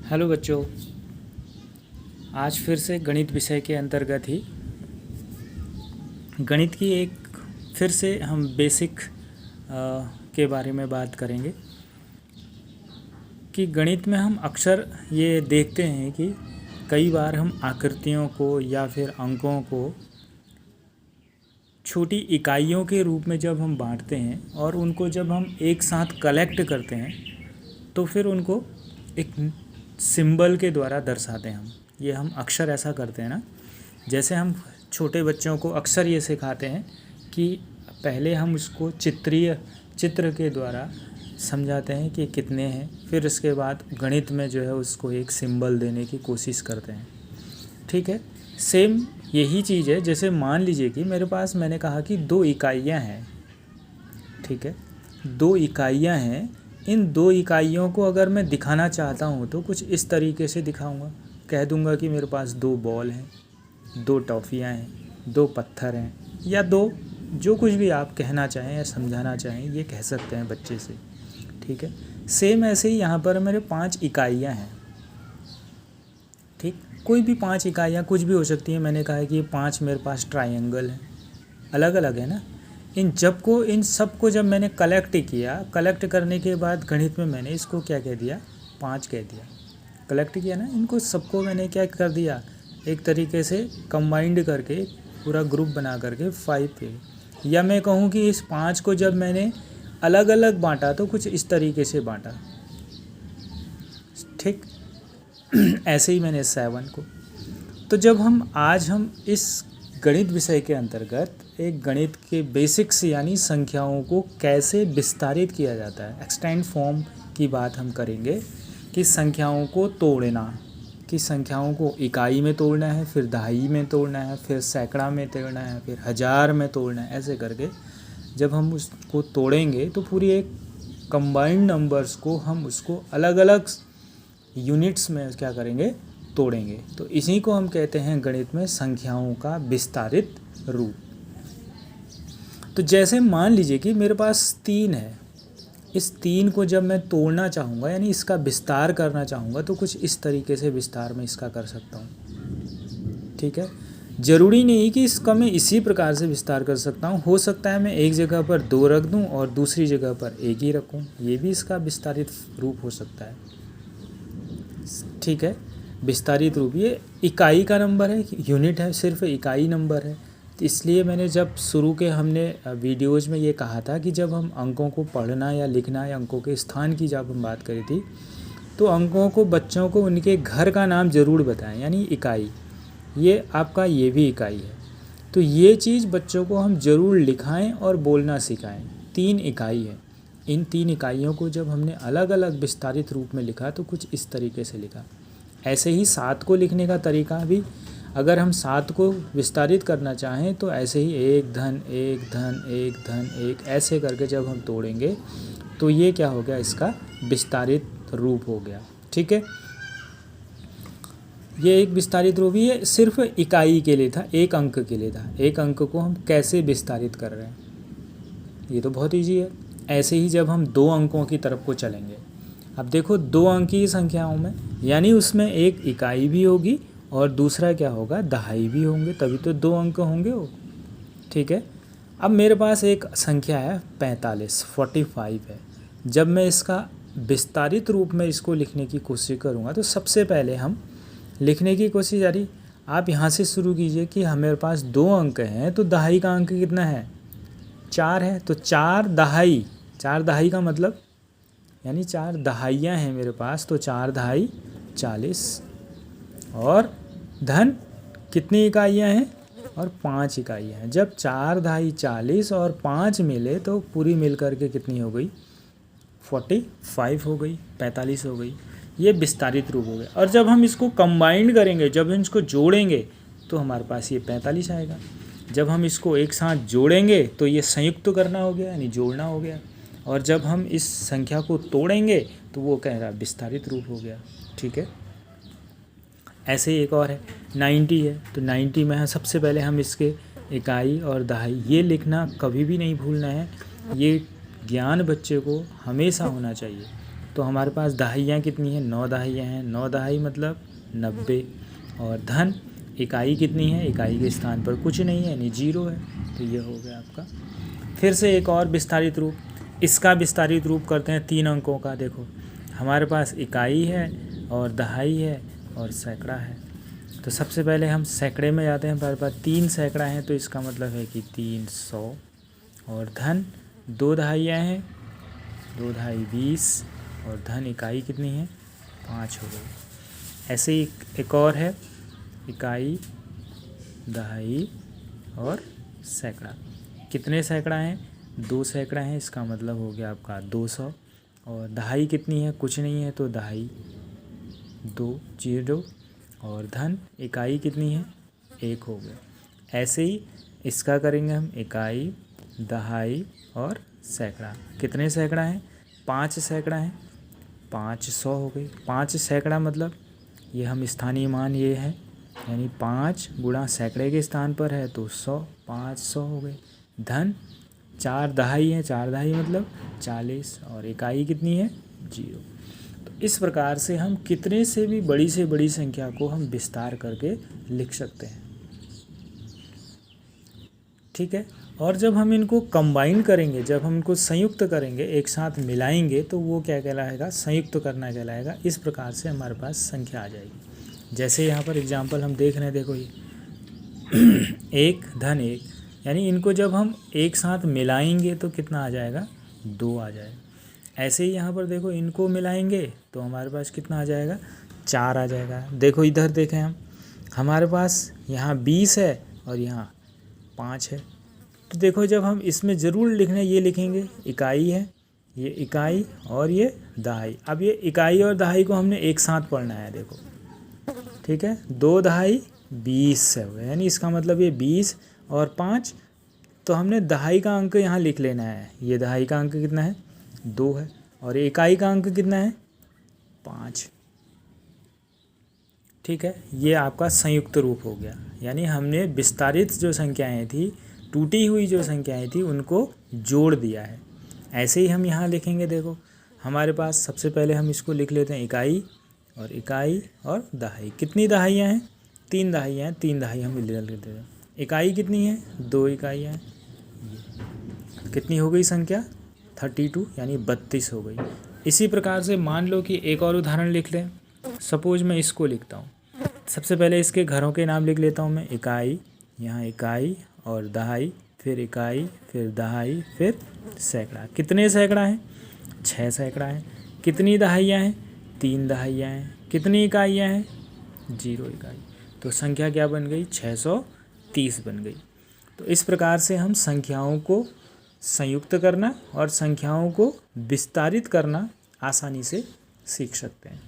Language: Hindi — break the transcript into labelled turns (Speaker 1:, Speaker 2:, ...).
Speaker 1: हेलो बच्चों। आज फिर से गणित विषय के अंतर्गत ही गणित की एक फिर से हम बेसिक के बारे में बात करेंगे कि गणित में हम अक्सर ये देखते हैं कि कई बार हम आकृतियों को या फिर अंकों को छोटी इकाइयों के रूप में जब हम बांटते हैं और उनको जब हम एक साथ कलेक्ट करते हैं तो फिर उनको एक सिंबल के द्वारा दर्शाते हैं। ये हम अक्सर ऐसा करते हैं ना। जैसे हम छोटे बच्चों को अक्सर ये सिखाते हैं कि पहले हम उसको चित्र के द्वारा समझाते हैं कि कितने हैं, फिर उसके बाद गणित में जो है उसको एक सिंबल देने की कोशिश करते हैं। ठीक है, सेम यही चीज़ है। जैसे मान लीजिए कि मेरे पास, मैंने कहा कि 2 इकाइयाँ हैं। ठीक है, 2 इकाइयाँ हैं। इन 2 इकाइयों को अगर मैं दिखाना चाहता हूँ तो कुछ इस तरीके से दिखाऊंगा। कह दूंगा कि मेरे पास 2 बॉल हैं, 2 टॉफ़ियाँ हैं, 2 पत्थर हैं, या 2 जो कुछ भी आप कहना चाहें या समझाना चाहें ये कह सकते हैं बच्चे से। ठीक है, सेम ऐसे ही यहाँ पर मेरे 5 इकाइयाँ हैं। ठीक, कोई भी 5 इकाइयाँ कुछ भी हो सकती हैं। मैंने कहा है कि ये 5 मेरे पास ट्रायंगल हैं, अलग अलग है ना। इन सब को जब मैंने कलेक्ट किया, कलेक्ट करने के बाद गणित में मैंने इसको क्या कह दिया, 5 कह दिया। कलेक्ट किया ना, इनको सबको मैंने क्या कर दिया, एक तरीके से कंबाइंड करके पूरा ग्रुप बना करके 5 पे। या मैं कहूँ कि इस 5 को जब मैंने अलग अलग बांटा तो कुछ इस तरीके से बांटा। ठीक ऐसे ही मैंने 7 को। तो जब आज हम इस गणित विषय के अंतर्गत एक गणित के बेसिक्स यानी संख्याओं को कैसे विस्तारित किया जाता है, एक्सटेंड फॉर्म की बात हम करेंगे। कि संख्याओं को तोड़ना, कि संख्याओं को इकाई में तोड़ना है, फिर दहाई में तोड़ना है, फिर सैकड़ा में तोड़ना है, फिर हज़ार में तोड़ना है। ऐसे करके जब हम उसको तोड़ेंगे तो पूरी एक कंबाइंड नंबर्स को हम उसको अलग अलग यूनिट्स में क्या करेंगे, तोड़ेंगे। तो इसी को हम कहते हैं गणित में संख्याओं का विस्तारित रूप। तो जैसे मान लीजिए कि मेरे पास 3 है। इस 3 को जब मैं तोड़ना चाहूँगा यानी इसका विस्तार करना चाहूँगा तो कुछ इस तरीके से विस्तार में इसका कर सकता हूँ। ठीक है, ज़रूरी नहीं कि इसका मैं इसी प्रकार से विस्तार कर सकता हूँ। हो सकता है मैं एक जगह पर 2 रख दूँ और दूसरी जगह पर 1 ही रखूँ, ये भी इसका विस्तारित रूप हो सकता है। ठीक है, विस्तारित रूप ये इकाई का नंबर है, यूनिट है, सिर्फ इकाई नंबर है। तो इसलिए मैंने जब शुरू के हमने वीडियोज़ में ये कहा था कि जब हम अंकों को पढ़ना या लिखना या अंकों के स्थान की जब हम बात करी थी तो अंकों को बच्चों को उनके घर का नाम ज़रूर बताएं, यानी इकाई। ये आपका ये भी इकाई है, तो ये चीज़ बच्चों को हम ज़रूर लिखाएं और बोलना सिखाएं। 3 इकाई है। इन 3 इकाइयों को जब हमने अलग अलग विस्तारित रूप में लिखा तो कुछ इस तरीके से लिखा। ऐसे ही 7 को लिखने का तरीका भी, अगर हम 7 को विस्तारित करना चाहें तो ऐसे ही 1 धन 1 धन 1 धन 1 ऐसे करके जब हम तोड़ेंगे तो ये क्या हो गया, इसका विस्तारित रूप हो गया। ठीक है, ये एक विस्तारित रूप, ये सिर्फ इकाई के लिए था, एक अंक के लिए था। एक अंक को हम कैसे विस्तारित कर रहे हैं, ये तो बहुत ईजी है। ऐसे ही जब हम 2 अंकों की तरफ को चलेंगे, अब देखो 2 अंकीय संख्याओं में यानी उसमें एक इकाई भी होगी और दूसरा क्या होगा, दहाई भी होंगे, तभी तो 2 अंक होंगे वो। ठीक है, अब मेरे पास एक संख्या है 45 है। जब मैं इसका विस्तारित रूप में इसको लिखने की कोशिश करूँगा तो सबसे पहले हम लिखने की कोशिश जारी, आप यहाँ से शुरू कीजिए कि हमारे पास 2 अंक हैं तो दहाई का अंक कितना है, 4 है। तो 4 दहाई का मतलब यानी 4 दहाइयाँ हैं मेरे पास, तो 4 दहाई 40। और धन कितनी इकाइयाँ हैं, और 5 इकाइयाँ हैं। जब 4 दहाई 40 और 5 मिले तो पूरी मिल करके कितनी हो गई, 45 हो गई, 45 हो गई। ये विस्तारित रूप हो गया। और जब हम इसको कंबाइंड करेंगे, जब हम इसको जोड़ेंगे तो हमारे पास ये 45 आएगा। जब हम इसको एक साथ जोड़ेंगे तो ये संयुक्त करना हो गया यानी जोड़ना हो गया। और जब हम इस संख्या को तोड़ेंगे तो वो कह रहा विस्तारित रूप हो गया। ठीक है, ऐसे ही एक और है 90 है। तो 90 में सबसे पहले हम इसके इकाई और दहाई ये लिखना कभी भी नहीं भूलना है। ये ज्ञान बच्चे को हमेशा होना चाहिए तो हमारे पास दहाइयाँ कितनी हैं, 9 दहाइयाँ हैं। 9 दहाई मतलब 90। और धन इकाई कितनी है, इकाई के स्थान पर कुछ नहीं है यानी 0 है। तो ये हो गया आपका। फिर से एक और विस्तारित रूप, इसका विस्तारित रूप करते हैं 3 अंकों का। देखो हमारे पास इकाई है और दहाई है और सैकड़ा है। तो सबसे पहले हम सैकड़े में जाते हैं। हमारे पास 3 सैकड़ा हैं तो इसका मतलब है कि 300। और धन 2 दहाइयाँ हैं, 2 दहाई 20 और धन इकाई कितनी है, 5 हो गई। ऐसे ही एक और है, इकाई दहाई और सैकड़ा। कितने सैकड़ा हैं, 2 सैकड़ा हैं, इसका मतलब हो गया आपका 200। और दहाई कितनी है, कुछ नहीं है तो दहाई 2 0। और धन इकाई कितनी है, 1 हो गया। ऐसे ही इसका करेंगे हम, इकाई दहाई और सैकड़ा। कितने सैकड़ा हैं, 5 सैकड़ा हैं, 500 हो गई। 5 सैकड़ा मतलब ये हम स्थानीय मान ये है, यानी 5 गुणा सैकड़े के स्थान पर है तो 100, 500 हो गए। धन 4 दहाई है, 4 दहाई मतलब 40 और इकाई कितनी है, 0। तो इस प्रकार से हम कितने से भी बड़ी से बड़ी संख्या को हम विस्तार करके लिख सकते हैं। ठीक है। और जब हम इनको कंबाइन करेंगे, जब हम इनको संयुक्त करेंगे, एक साथ मिलाएंगे, तो वो क्या कहलाएगा, संयुक्त करना कहलाएगा। इस प्रकार से हमारे पास संख्या आ जाएगी। जैसे यहाँ पर एग्जांपल हम देख रहे हैं, देखो ये 1 धन 1, यानी इनको जब हम एक साथ मिलाएंगे तो कितना आ जाएगा, 2 आ जाएगा। ऐसे ही यहाँ पर देखो इनको मिलाएंगे तो हमारे पास कितना आ जाएगा, 4 आ जाएगा। देखो इधर देखें हम, हमारे पास यहाँ 20 है और यहाँ 5 है। तो देखो जब हम इसमें ज़रूर लिखना, ये लिखेंगे इकाई है, ये इकाई और ये दहाई। अब ये इकाई और दहाई को हमने एक साथ पढ़ना है। देखो ठीक है, 2 दहाई 20 है, यानी इसका मतलब ये 20 और 5। तो हमने दहाई का अंक यहाँ लिख लेना है। ये दहाई का अंक कितना है, 2 है, और इकाई का अंक कितना है, 5। ठीक है, ये आपका संयुक्त रूप हो गया। यानी हमने विस्तारित जो संख्याएं थी, टूटी हुई जो संख्याएं थी, उनको जोड़ दिया है। ऐसे ही हम यहाँ लिखेंगे। देखो हमारे पास सबसे पहले हम इसको लिख लेते हैं, इकाई और दहाई। कितनी दहाइयाँ हैं, 3 दहाइयाँ हैं, 3 दहाई हम लिख लेते हैं। इकाई कितनी है, 2 इकाइयाँ हैं। कितनी हो गई संख्या, 32 यानी 32 हो गई। इसी प्रकार से मान लो कि एक और उदाहरण लिख लें। सपोज मैं इसको लिखता हूँ। सबसे पहले इसके घरों के नाम लिख लेता हूँ मैं। इकाई, यहाँ इकाई और दहाई, फिर इकाई, फिर दहाई, फिर सैकड़ा। कितने सैकड़ा हैं, 6 सैकड़ा हैं। कितनी दहाइयाँ हैं, 3 दहाइयाँ हैं। कितनी इकाइयाँ हैं, 0 इकाई। तो संख्या क्या बन गई, 630 बन गई। तो इस प्रकार से हम संख्याओं को संयुक्त करना और संख्याओं को विस्तारित करना आसानी से सीख सकते हैं।